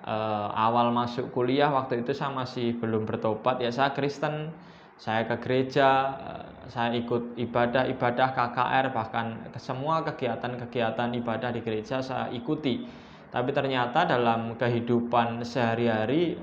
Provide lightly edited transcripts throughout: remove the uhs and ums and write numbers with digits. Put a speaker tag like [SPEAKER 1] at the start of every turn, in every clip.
[SPEAKER 1] awal masuk kuliah waktu itu saya masih belum bertobat ya, saya Kristen, saya ke gereja, saya ikut ibadah-ibadah KKR, bahkan ke semua kegiatan-kegiatan ibadah di gereja saya ikuti. Tapi ternyata dalam kehidupan sehari-hari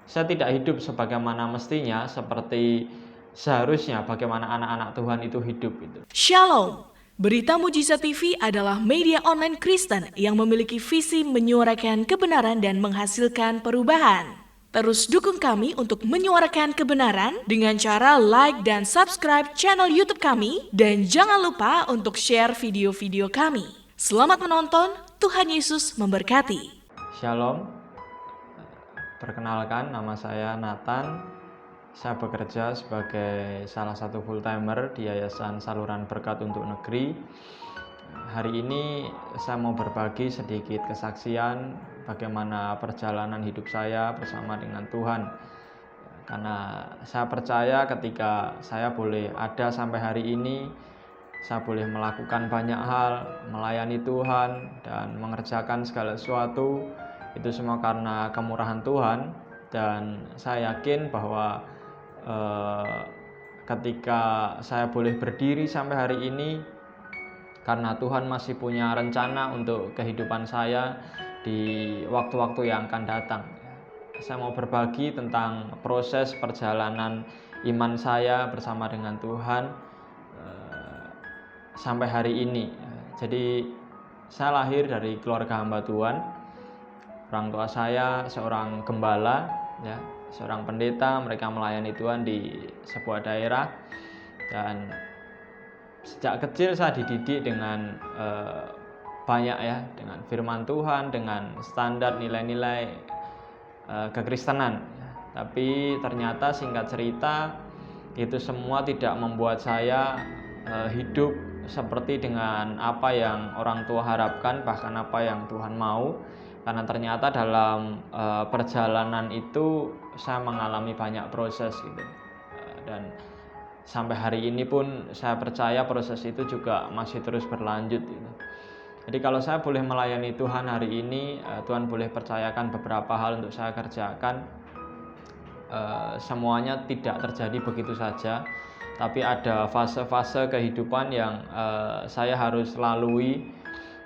[SPEAKER 1] saya tidak hidup sebagaimana mestinya, seperti seharusnya bagaimana anak-anak Tuhan itu hidup itu.
[SPEAKER 2] Shalom. Berita Mujizat TV adalah media online Kristen yang memiliki visi menyuarakan kebenaran dan menghasilkan perubahan. Terus dukung kami untuk menyuarakan kebenaran dengan cara like dan subscribe channel YouTube kami, dan jangan lupa untuk share video-video kami. Selamat menonton, Tuhan Yesus memberkati.
[SPEAKER 1] Shalom. Perkenalkan, nama saya Nathan. Saya bekerja sebagai salah satu full-timer di Yayasan Saluran Berkat untuk Negeri. Hari ini saya mau berbagi sedikit kesaksian bagaimana perjalanan hidup saya bersama dengan Tuhan. Karena saya percaya ketika saya boleh ada sampai hari ini, saya boleh melakukan banyak hal, melayani Tuhan, dan mengerjakan segala sesuatu, itu semua karena kemurahan Tuhan. Dan saya yakin bahwa ketika saya boleh berdiri sampai hari ini, karena Tuhan masih punya rencana untuk kehidupan saya di waktu-waktu yang akan datang. Saya mau berbagi tentang proses perjalanan iman saya bersama dengan Tuhan sampai hari ini. Jadi saya lahir dari keluarga hamba Tuhan. Orang tua saya seorang gembala, ya, seorang pendeta. Mereka melayani Tuhan di sebuah daerah, dan sejak kecil saya dididik dengan banyak ya, dengan firman Tuhan, dengan standar nilai-nilai kekristenan. Tapi ternyata singkat cerita, itu semua tidak membuat saya hidup seperti dengan apa yang orang tua harapkan, bahkan apa yang Tuhan mau. Karena ternyata dalam perjalanan itu saya mengalami banyak proses gitu, dan sampai hari ini pun saya percaya proses itu juga masih terus berlanjut gitu. Jadi kalau saya boleh melayani Tuhan hari ini, Tuhan boleh percayakan beberapa hal untuk saya kerjakan. Semuanya tidak terjadi begitu saja, tapi ada fase-fase kehidupan yang saya harus lalui,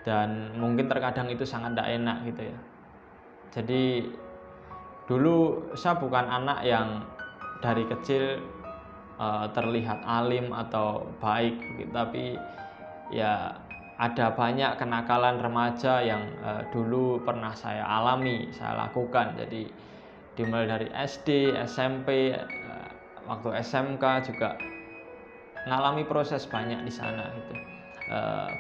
[SPEAKER 1] dan mungkin terkadang itu sangat tidak enak gitu ya. Jadi dulu saya bukan anak yang dari kecil terlihat alim atau baik gitu, tapi ya ada banyak kenakalan remaja yang dulu pernah saya alami, saya lakukan. Jadi dimulai dari SD, SMP, waktu SMK juga mengalami proses banyak di sana gitu.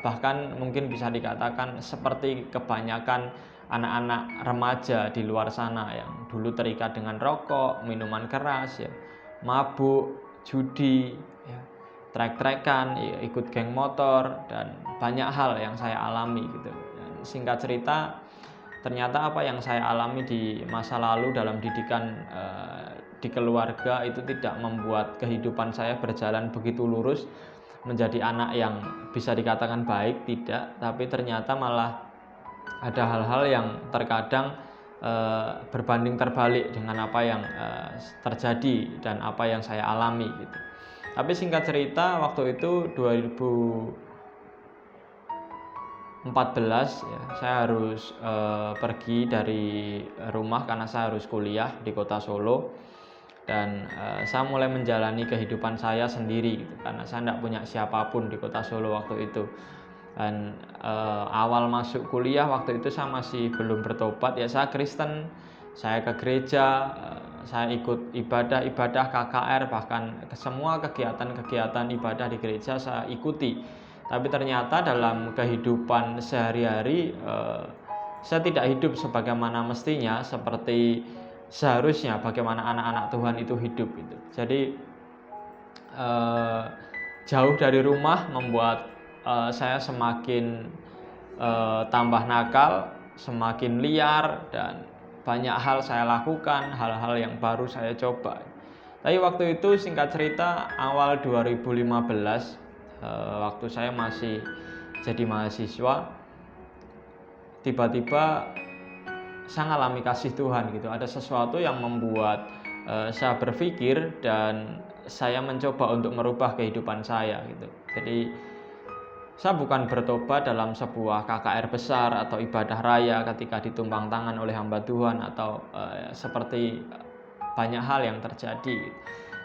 [SPEAKER 1] Bahkan mungkin bisa dikatakan seperti kebanyakan anak-anak remaja di luar sana yang dulu terikat dengan rokok, minuman keras, ya, mabuk, judi, ya, trek-trekan, ya, ikut geng motor, dan banyak hal yang saya alami gitu. Dan singkat cerita, ternyata apa yang saya alami di masa lalu dalam didikan di keluarga itu tidak membuat kehidupan saya berjalan begitu lurus menjadi anak yang bisa dikatakan baik, tidak, tapi ternyata malah ada hal-hal yang terkadang berbanding terbalik dengan apa yang terjadi dan apa yang saya alami gitu. Tapi singkat cerita, waktu itu 2014 ya, saya harus pergi dari rumah karena saya harus kuliah di kota Solo. Dan saya mulai menjalani kehidupan saya sendiri gitu, karena saya tidak punya siapapun di kota Solo waktu itu. Dan awal masuk kuliah waktu itu saya masih belum bertobat ya, saya Kristen, saya ke gereja, saya ikut ibadah-ibadah KKR, bahkan ke semua kegiatan-kegiatan ibadah di gereja saya ikuti. Tapi ternyata dalam kehidupan sehari-hari saya tidak hidup sebagaimana mestinya, seperti seharusnya bagaimana anak-anak Tuhan itu hidup gitu. Jadi jauh dari rumah membuat saya semakin tambah nakal, semakin liar, dan banyak hal saya lakukan, hal-hal yang baru saya coba. Tapi waktu itu singkat cerita awal 2015, waktu saya masih jadi mahasiswa, tiba-tiba saya ngalami kasih Tuhan gitu. Ada sesuatu yang membuat saya berpikir dan saya mencoba untuk merubah kehidupan saya gitu. Jadi saya bukan bertobat dalam sebuah KKR besar atau ibadah raya ketika ditumpang tangan oleh hamba Tuhan atau seperti banyak hal yang terjadi.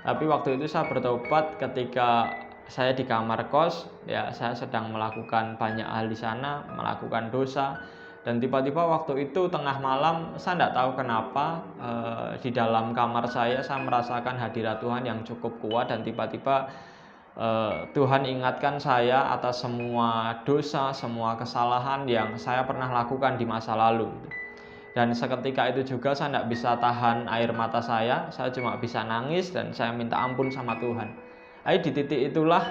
[SPEAKER 1] Tapi waktu itu saya bertobat ketika saya di kamar kos, ya saya sedang melakukan banyak hal di sana, melakukan dosa, dan tiba-tiba waktu itu tengah malam saya tidak tahu kenapa di dalam kamar saya merasakan hadirat Tuhan yang cukup kuat, dan tiba-tiba Tuhan ingatkan saya atas semua dosa, semua kesalahan yang saya pernah lakukan di masa lalu. Dan seketika itu juga saya tidak bisa tahan air mata saya cuma bisa nangis dan saya minta ampun sama Tuhan. Di titik itulah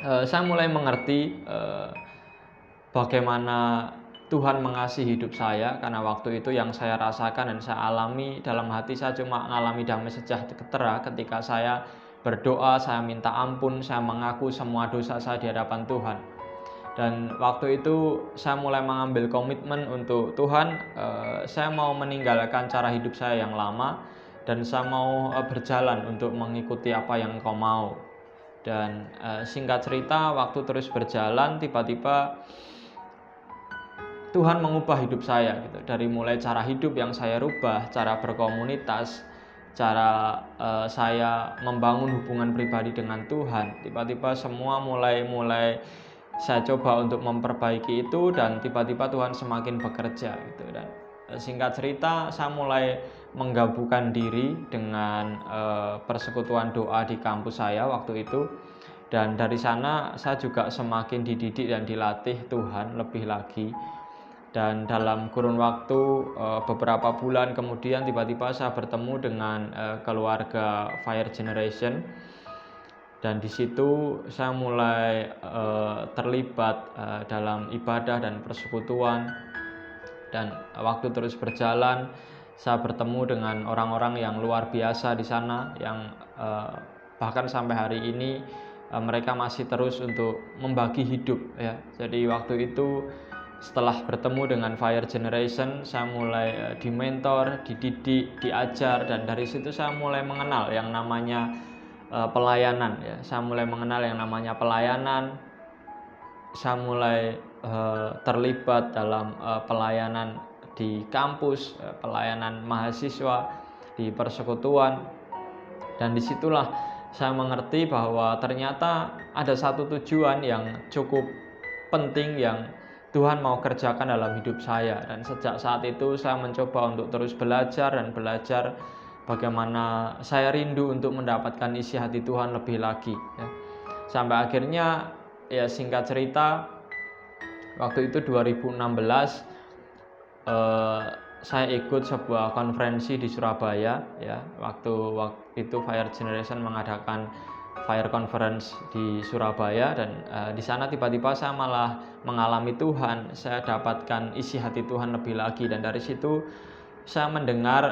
[SPEAKER 1] saya mulai mengerti bagaimana Tuhan mengasihi hidup saya, karena waktu itu yang saya rasakan dan saya alami dalam hati, saya cuma mengalami damai sejahtera ketika saya berdoa, saya minta ampun, saya mengaku semua dosa saya di hadapan Tuhan. Dan waktu itu saya mulai mengambil komitmen untuk Tuhan, saya mau meninggalkan cara hidup saya yang lama dan saya mau berjalan untuk mengikuti apa yang Engkau mau. Dan singkat cerita, waktu terus berjalan, tiba-tiba Tuhan mengubah hidup saya gitu. Dari mulai cara hidup yang saya rubah, cara berkomunitas, cara saya membangun hubungan pribadi dengan Tuhan, tiba-tiba semua mulai saya coba untuk memperbaiki itu, dan tiba-tiba Tuhan semakin bekerja gitu. Dan singkat cerita, saya mulai menggabungkan diri dengan persekutuan doa di kampus saya waktu itu, dan dari sana saya juga semakin dididik dan dilatih Tuhan lebih lagi. Dan dalam kurun waktu beberapa bulan kemudian, tiba-tiba saya bertemu dengan keluarga Fire Generation, dan di situ saya mulai terlibat dalam ibadah dan persekutuan. Dan waktu terus berjalan, saya bertemu dengan orang-orang yang luar biasa di sana, yang bahkan sampai hari ini mereka masih terus untuk membagi hidup ya. Jadi waktu itu setelah bertemu dengan Fire Generation, saya mulai dimentor, dididik, diajar, dan dari situ saya mulai mengenal yang namanya pelayanan ya. Saya mulai mengenal yang namanya pelayanan. Saya mulai terlibat dalam pelayanan di kampus, pelayanan mahasiswa, di persekutuan. Dan disitulah saya mengerti bahwa ternyata ada satu tujuan yang cukup penting yang Tuhan mau kerjakan dalam hidup saya. Dan sejak saat itu saya mencoba untuk terus belajar bagaimana saya rindu untuk mendapatkan isi hati Tuhan lebih lagi ya. Sampai akhirnya ya, singkat cerita, waktu itu 2016 saya ikut sebuah konferensi di Surabaya ya. Waktu itu Fire Generation mengadakan Fire Conference di Surabaya, dan di sana tiba-tiba saya malah mengalami Tuhan. Saya dapatkan isi hati Tuhan lebih lagi, dan dari situ saya mendengar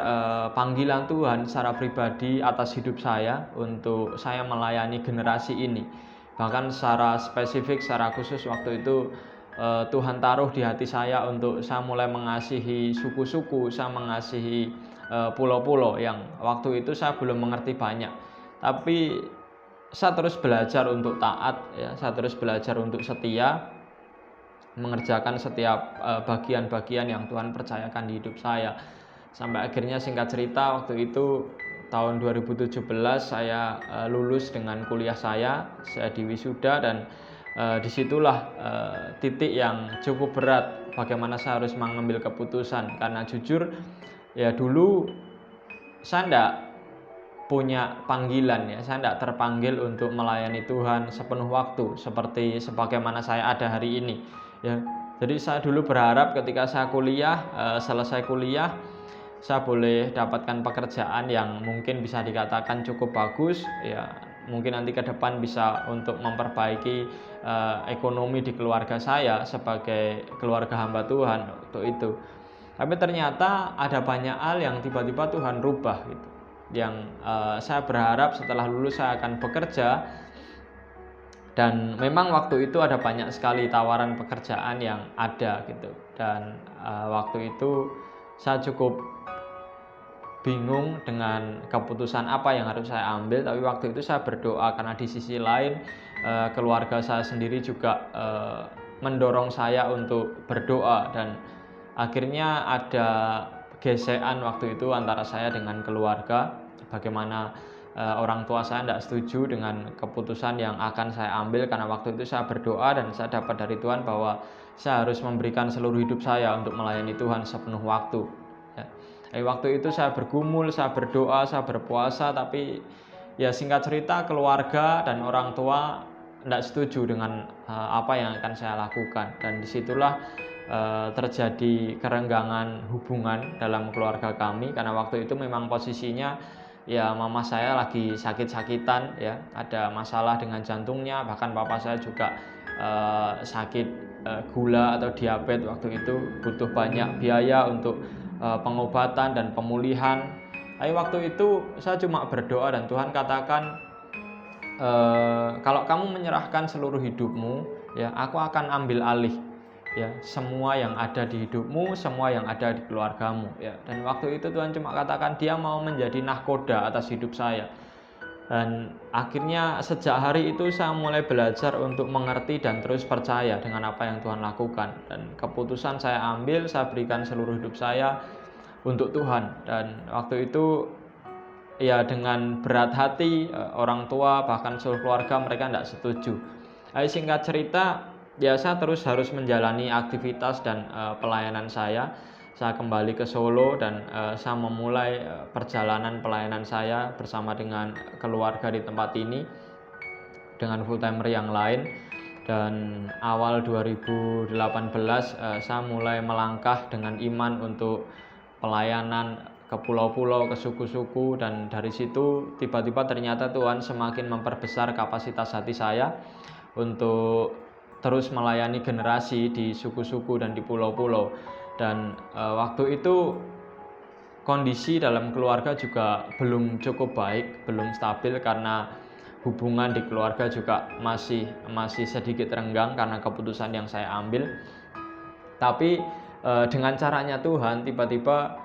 [SPEAKER 1] panggilan Tuhan secara pribadi atas hidup saya untuk saya melayani generasi ini. Bahkan secara spesifik, secara khusus waktu itu Tuhan taruh di hati saya untuk saya mulai mengasihi suku-suku, saya mengasihi pulau-pulau yang waktu itu saya belum mengerti banyak. Tapi saya terus belajar untuk taat ya, saya terus belajar untuk setia, mengerjakan setiap bagian-bagian yang Tuhan percayakan di hidup saya. Sampai akhirnya singkat cerita, waktu itu tahun 2017 saya lulus dengan kuliah saya diwisuda, dan disitulah titik yang cukup berat bagaimana saya harus mengambil keputusan. Karena jujur ya, dulu saya tidak punya panggilan ya, saya tidak terpanggil untuk melayani Tuhan sepenuh waktu seperti sebagaimana saya ada hari ini ya. Jadi saya dulu berharap ketika saya kuliah, selesai kuliah, saya boleh dapatkan pekerjaan yang mungkin bisa dikatakan cukup bagus ya, mungkin nanti ke depan bisa untuk memperbaiki ekonomi di keluarga saya sebagai keluarga hamba Tuhan untuk itu. Tapi ternyata ada banyak hal yang tiba-tiba Tuhan rubah gitu, yang saya berharap setelah lulus saya akan bekerja. Dan memang waktu itu ada banyak sekali tawaran pekerjaan yang ada gitu, dan waktu itu saya cukup bingung dengan keputusan apa yang harus saya ambil. Tapi waktu itu saya berdoa karena di sisi lain keluarga saya sendiri juga mendorong saya untuk berdoa, dan akhirnya ada gesekan waktu itu antara saya dengan keluarga. Bagaimana orang tua saya tidak setuju dengan keputusan yang akan saya ambil, karena waktu itu saya berdoa dan saya dapat dari Tuhan bahwa saya harus memberikan seluruh hidup saya untuk melayani Tuhan sepenuh waktu. Waktu itu saya bergumul, saya berdoa, saya berpuasa, tapi ya singkat cerita keluarga dan orang tua tidak setuju dengan apa yang akan saya lakukan, dan disitulah terjadi kerenggangan hubungan dalam keluarga kami. Karena waktu itu memang posisinya ya mama saya lagi sakit-sakitan, ya ada masalah dengan jantungnya, bahkan papa saya juga sakit gula atau diabetes. Waktu itu butuh banyak biaya untuk pengobatan dan pemulihan. Tapi waktu itu saya cuma berdoa dan Tuhan katakan, kalau kamu menyerahkan seluruh hidupmu, ya aku akan ambil alih ya semua yang ada di hidupmu, semua yang ada di keluargamu, ya. Dan waktu itu Tuhan cuma katakan Dia mau menjadi nahkoda atas hidup saya. Dan akhirnya sejak hari itu saya mulai belajar untuk mengerti dan terus percaya dengan apa yang Tuhan lakukan. Dan keputusan saya ambil, saya berikan seluruh hidup saya untuk Tuhan. Dan waktu itu ya dengan berat hati, orang tua bahkan seluruh keluarga mereka tidak setuju. Singkat cerita, ya saya terus harus menjalani aktivitas dan pelayanan saya. Saya kembali ke Solo dan saya memulai perjalanan pelayanan saya bersama dengan keluarga di tempat ini dengan full timer yang lain. Dan awal 2018 saya mulai melangkah dengan iman untuk pelayanan ke pulau-pulau, ke suku-suku, dan dari situ tiba-tiba ternyata Tuhan semakin memperbesar kapasitas hati saya untuk terus melayani generasi di suku-suku dan di pulau-pulau. Dan waktu itu kondisi dalam keluarga juga belum cukup baik, belum stabil, karena hubungan di keluarga juga masih sedikit renggang karena keputusan yang saya ambil. Tapi dengan caranya Tuhan, tiba-tiba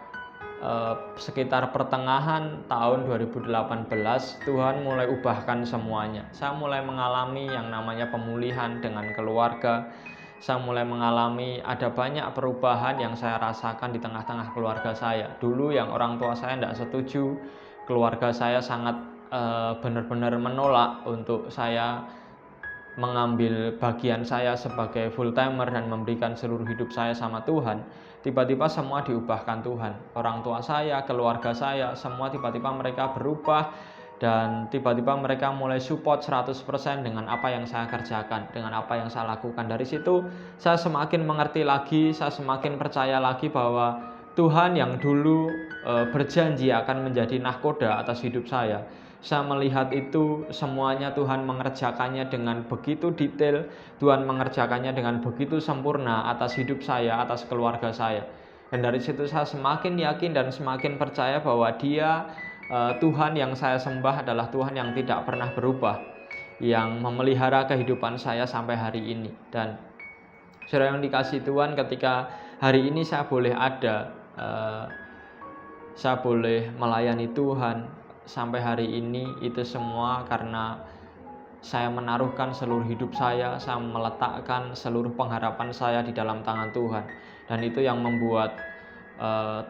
[SPEAKER 1] sekitar pertengahan tahun 2018 Tuhan mulai ubahkan semuanya. Saya mulai mengalami yang namanya pemulihan dengan keluarga. Saya mulai mengalami ada banyak perubahan yang saya rasakan di tengah-tengah keluarga saya. Dulu yang orang tua saya tidak setuju, keluarga saya sangat benar-benar menolak untuk saya mengambil bagian saya sebagai full timer dan memberikan seluruh hidup saya sama Tuhan. Tiba-tiba semua diubahkan Tuhan. Orang tua saya, keluarga saya, semua tiba-tiba mereka berubah. Dan tiba-tiba mereka mulai support 100% dengan apa yang saya kerjakan, dengan apa yang saya lakukan. Dari situ saya semakin mengerti lagi, saya semakin percaya lagi bahwa Tuhan yang dulu berjanji akan menjadi nahkoda atas hidup saya. Saya melihat itu semuanya Tuhan mengerjakannya dengan begitu detail, Tuhan mengerjakannya dengan begitu sempurna atas hidup saya, atas keluarga saya. Dan dari situ saya semakin yakin dan semakin percaya bahwa Dia, Tuhan yang saya sembah adalah Tuhan yang tidak pernah berubah, yang memelihara kehidupan saya sampai hari ini. Dan saudara yang dikasihi Tuhan, ketika hari ini saya boleh ada, saya boleh melayani Tuhan sampai hari ini, itu semua karena saya menaruhkan seluruh hidup saya meletakkan seluruh pengharapan saya di dalam tangan Tuhan. Dan itu yang membuat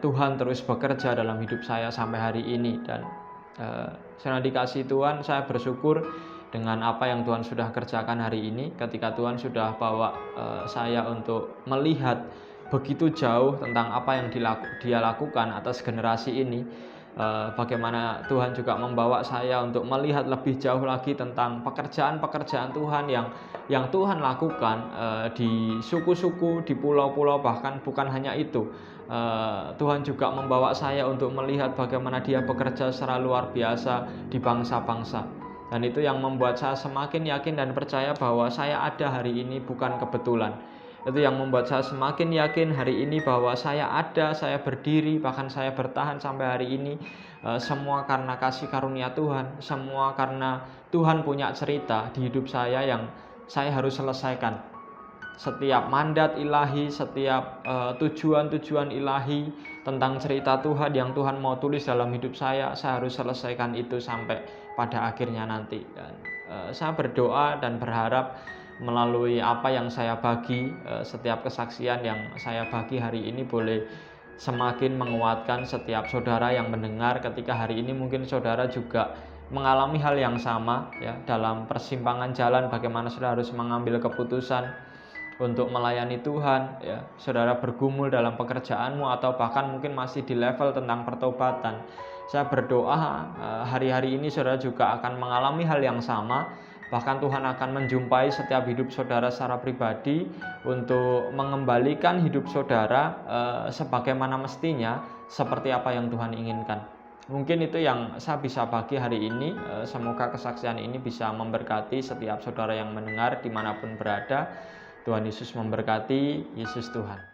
[SPEAKER 1] Tuhan terus bekerja dalam hidup saya sampai hari ini. Dan saya dikasih Tuhan, saya bersyukur dengan apa yang Tuhan sudah kerjakan hari ini, ketika Tuhan sudah bawa saya untuk melihat begitu jauh tentang apa yang Dia lakukan atas generasi ini. Bagaimana Tuhan juga membawa saya untuk melihat lebih jauh lagi tentang pekerjaan-pekerjaan Tuhan yang Tuhan lakukan di suku-suku, di pulau-pulau. Bahkan bukan hanya itu, Tuhan juga membawa saya untuk melihat bagaimana Dia bekerja secara luar biasa di bangsa-bangsa. Dan itu yang membuat saya semakin yakin dan percaya bahwa saya ada hari ini bukan kebetulan. Itu yang membuat saya semakin yakin hari ini bahwa saya ada, saya berdiri, bahkan saya bertahan sampai hari ini. Semua karena kasih karunia Tuhan, semua karena Tuhan punya cerita di hidup saya yang saya harus selesaikan. setiap mandat ilahi, setiap tujuan-tujuan ilahi tentang cerita Tuhan yang Tuhan mau tulis dalam hidup saya harus selesaikan itu sampai pada akhirnya nanti. Dan saya berdoa dan berharap melalui apa yang saya bagi, setiap kesaksian yang saya bagi hari ini boleh semakin menguatkan setiap saudara yang mendengar ketika hari ini mungkin saudara juga mengalami hal yang sama ya, dalam persimpangan jalan bagaimana saudara harus mengambil keputusan untuk melayani Tuhan ya. Saudara bergumul dalam pekerjaanmu atau bahkan mungkin masih di level tentang pertobatan. Saya berdoa hari-hari ini saudara juga akan mengalami hal yang sama. Bahkan Tuhan akan menjumpai setiap hidup saudara secara pribadi untuk mengembalikan hidup saudara sebagaimana mestinya, seperti apa yang Tuhan inginkan. Mungkin itu yang saya bisa bagi hari ini. Semoga kesaksian ini bisa memberkati setiap saudara yang mendengar dimanapun berada. Tuhan Yesus memberkati. Yesus Tuhan.